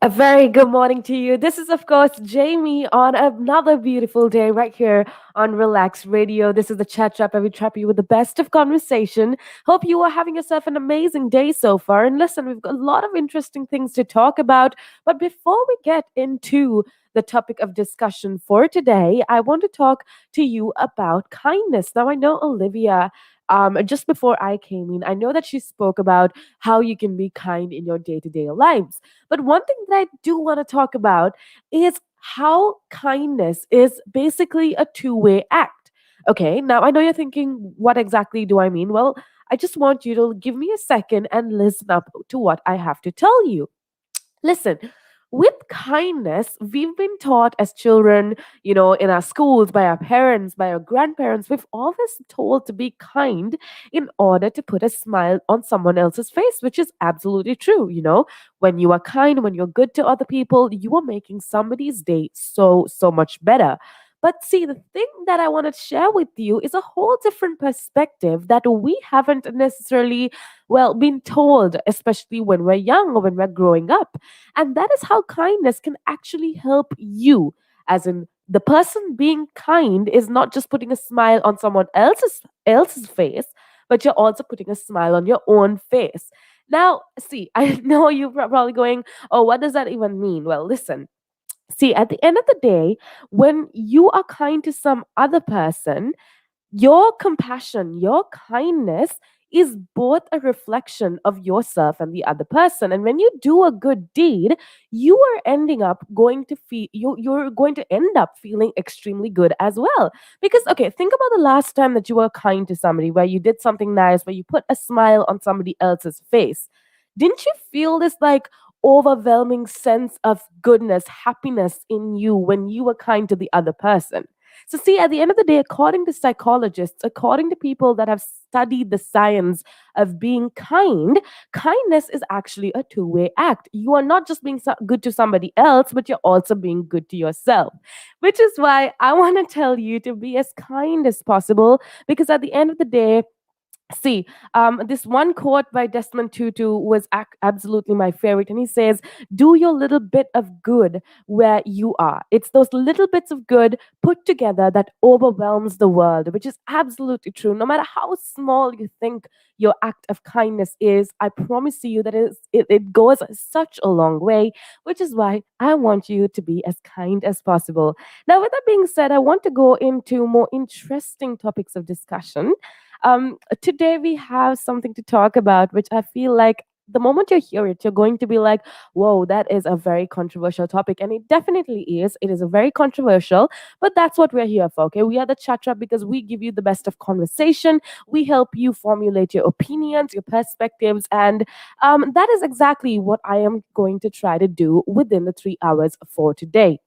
A very good morning to you. This is, of course, Jamie on another beautiful day right here on Relax Radio. This is the Chat Trap, where we trap you with the best of conversation. Hope you are having yourself an amazing day so far. And listen, we've got a lot of interesting things to talk about. But before we get into the topic of discussion for today, I want to talk to you about kindness. Now, I know Olivia. Just before I came in, I know that she spoke about how you can be kind in your day to day lives. But one thing that I do want to talk about is how kindness is basically a two-way act. Okay, now I know you're thinking, what exactly do I mean? Well, I just want you to give me a second and listen up to what I have to tell you. Listen, with kindness, we've been taught as children, in our schools, by our parents, by our grandparents, we've always told to be kind in order to put a smile on someone else's face, which is absolutely true. When you are kind, when you're good to other people, you are making somebody's day so, so much better. But see, the thing that I want to share with you is a whole different perspective that we haven't necessarily, well, been told, especially when we're young or when we're growing up. And that is how kindness can actually help you. As in, the person being kind is not just putting a smile on someone else's face, but you're also putting a smile on your own face. Now, see, I know you're probably going, oh, what does that even mean? Well, listen. See, at the end of the day, when you are kind to some other person, your compassion, your kindness is both a reflection of yourself and the other person. And when you do a good deed, you are ending up going to feel you're going to end up feeling extremely good as well. Because okay, think about the last time that you were kind to somebody, where you did something nice, where you put a smile on somebody else's face. Didn't you feel this like overwhelming sense of goodness, happiness in you when you were kind to the other person? So, see, at the end of the day, according to psychologists, according to people that have studied the science of being kind, kindness is actually a two-way act. You are not just being good to somebody else, but you're also being good to yourself, which is why I want to tell you to be as kind as possible, because at the end of the day, see, this one quote by Desmond Tutu was absolutely my favorite. And he says, do your little bit of good where you are. It's those little bits of good put together that overwhelms the world, which is absolutely true. No matter how small you think your act of kindness is, I promise you that it goes such a long way, which is why I want you to be as kind as possible. Now, with that being said, I want to go into more interesting topics of discussion. Today we have something to talk about, which I feel like the moment you hear it, you're going to be like, whoa, that is a very controversial topic. And it definitely is. It is a very controversial, but that's what we're here for. Okay. We are the chat trap because we give you the best of conversation. We help you formulate your opinions, your perspectives. And that is exactly what I am going to try to do within the 3 hours for today.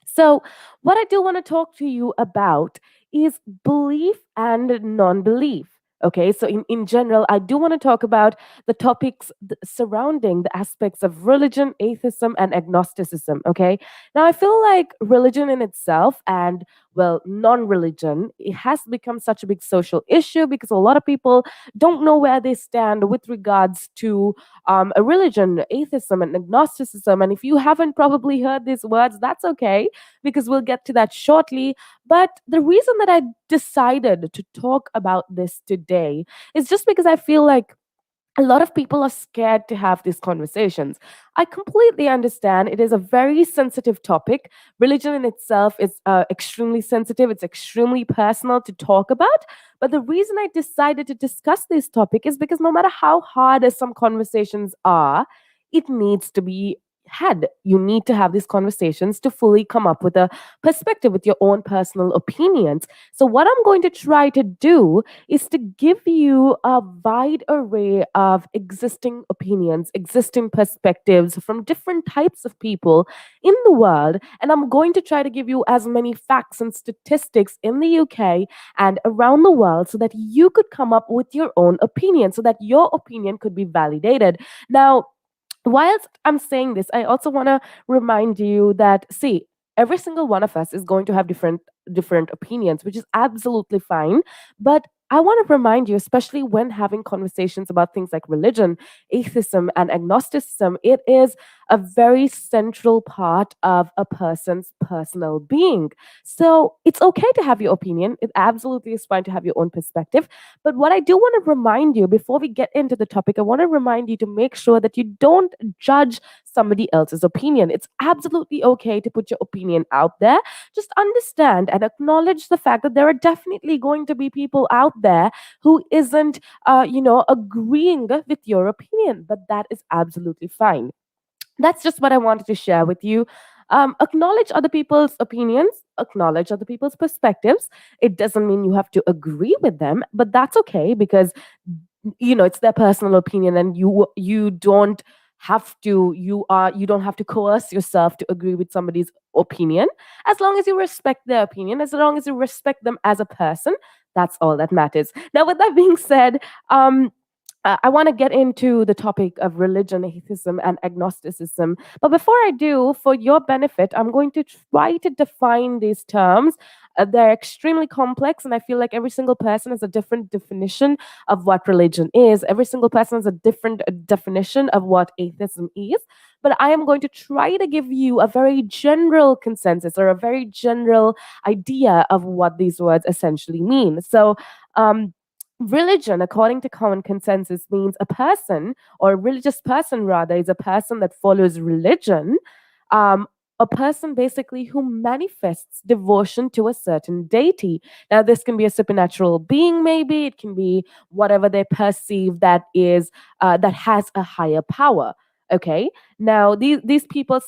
So, what I do want to talk to you about is belief and non belief. Okay, so in general, I do want to talk about the topics surrounding the aspects of religion, atheism, and agnosticism. Okay, now I feel like religion in itself and, well, non religion, it has become such a big social issue because a lot of people don't know where they stand with regards to a religion, atheism, and agnosticism. And if you haven't probably heard these words, that's okay, because we'll get to that shortly. But the reason that I decided to talk about this today is just because I feel like a lot of people are scared to have these conversations. I completely understand it is a very sensitive topic. Religion in itself is extremely sensitive, it's extremely personal to talk about. But the reason I decided to discuss this topic is because no matter how hard as some conversations are, it needs to be had. You need to have these conversations to fully come up with a perspective with your own personal opinions. So, what I'm going to try to do is to give you a wide array of existing opinions, existing perspectives from different types of people in the world. And I'm going to try to give you as many facts and statistics in the UK and around the world so that you could come up with your own opinion, so that your opinion could be validated. Now, whilst I'm saying this, I also want to remind you that, see, every single one of us is going to have different opinions, which is absolutely fine. But I want to remind you, especially when having conversations about things like religion, atheism, and agnosticism, it is a very central part of a person's personal being. So it's okay to have your opinion. It absolutely is fine to have your own perspective. But what I do want to remind you before we get into the topic, I want to remind you to make sure that you don't judge somebody else's opinion. It's absolutely okay to put your opinion out there. Just understand and acknowledge the fact that there are definitely going to be people out there who isn't, agreeing with your opinion, but that is absolutely fine. That's just what I wanted to share with you. Acknowledge other people's opinions, acknowledge other people's perspectives. It doesn't mean you have to agree with them, but that's okay because it's their personal opinion, and you don't have to you don't have to coerce yourself to agree with somebody's opinion. As long as you respect their opinion, as long as you respect them as a person, that's all that matters. Now, with that being said, I want to get into the topic of religion, atheism, and agnosticism. But before I do, for your benefit, I'm going to try to define these terms. They're extremely complex, and I feel like every single person has a different definition of what religion is. Every single person has a different definition of what atheism is. But I am going to try to give you a very general consensus or a very general idea of what these words essentially mean. So, religion, according to common consensus, means a person, or a religious person rather, is a person that follows religion. A person basically who manifests devotion to a certain deity. Now, this can be a supernatural being, maybe it can be whatever they perceive that is that has a higher power. Okay. Now, these people.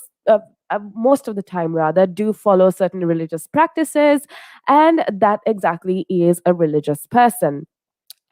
Most of the time, rather, do follow certain religious practices, and that exactly is a religious person.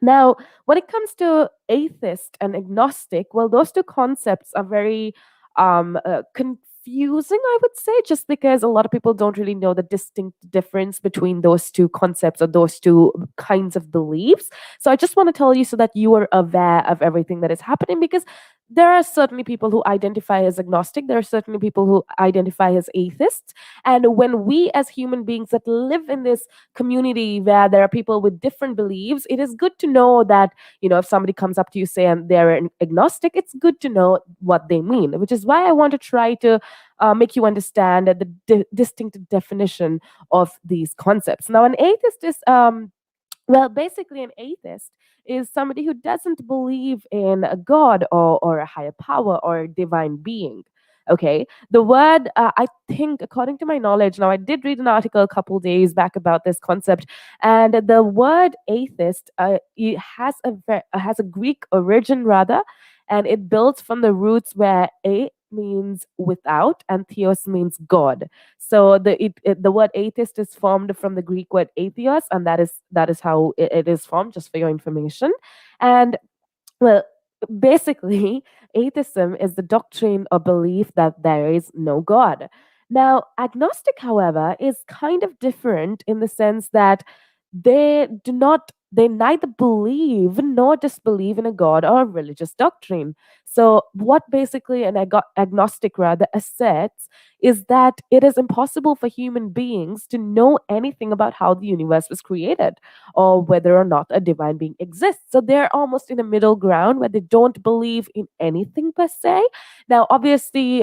Now, when it comes to atheist and agnostic, well, those two concepts are very confusing, I would say, just because a lot of people don't really know the distinct difference between those two concepts or those two kinds of beliefs. So I just want to tell you so that you are aware of everything that is happening, because there are certainly people who identify as agnostic, there are certainly people who identify as atheists. And when we as human beings that live in this community where there are people with different beliefs, it is good to know that, if somebody comes up to you, say, and they're an agnostic, it's good to know what they mean, which is why I want to try to make you understand the distinct definition of these concepts. Now, an atheist is, basically, an atheist is somebody who doesn't believe in a god, or a higher power, or a divine being. Okay, the word, I think, according to my knowledge, now I did read an article a couple days back about this concept, and the word atheist, it has a Greek origin, rather, and it builds from the roots where a means without and theos means god. So the word atheist is formed from the Greek word atheos, and that is how it is formed. Just for your information, and well, basically, atheism is the doctrine or belief that there is no God. Now, agnostic, however, is kind of different in the sense that they neither believe nor disbelieve in a God or a religious doctrine. So, what basically an agnostic rather asserts is that it is impossible for human beings to know anything about how the universe was created, or whether or not a divine being exists. So they're almost in a middle ground where they don't believe in anything per se. Now, obviously,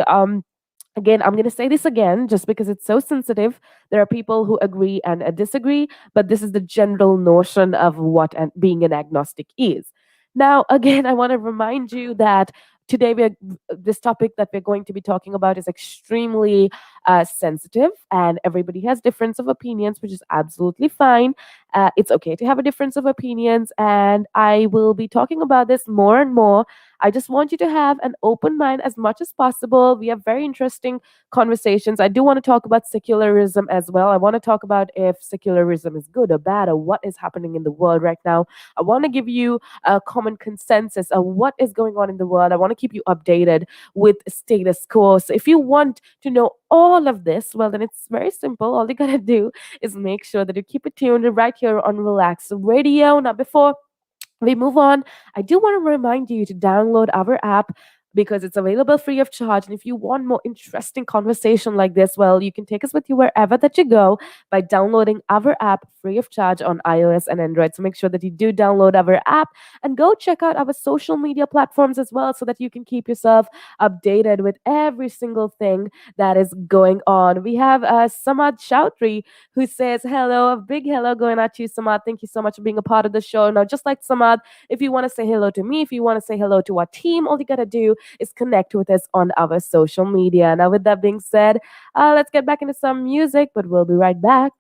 again, I'm going to say this again just because it's so sensitive. There are people who agree and disagree, but this is the general notion of what being an agnostic is. Now, again, I want to remind you that today this topic that we're going to be talking about is extremely sensitive, and everybody has difference of opinions, which is absolutely fine. It's okay to have a difference of opinions, and I will be talking about this more and more. I just want you to have an open mind as much as possible. We have very interesting conversations. I do want to talk about secularism as well. I want to talk about if secularism is good or bad, or what is happening in the world right now. I want to give you a common consensus of what is going on in the world. I want to keep you updated with status quo. So if you want to know all of this, well, then it's very simple. All you gotta do is make sure that you keep it tuned right here on Relax Radio. Now, before we move on, I do want to remind you to download our app. because it's available free of charge. And if you want more interesting conversation like this, well, you can take us with you wherever that you go by downloading our app free of charge on iOS and Android. So make sure that you do download our app and go check out our social media platforms as well so that you can keep yourself updated with every single thing that is going on. We have Samad Chaudhry who says, hello, a big hello going at you, Samad. Thank you so much for being a part of the show. Now, just like Samad, if you want to say hello to me, if you want to say hello to our team, all you got to do is connect with us on our social media. Now, with that being said, let's get back into some music, but we'll be right back.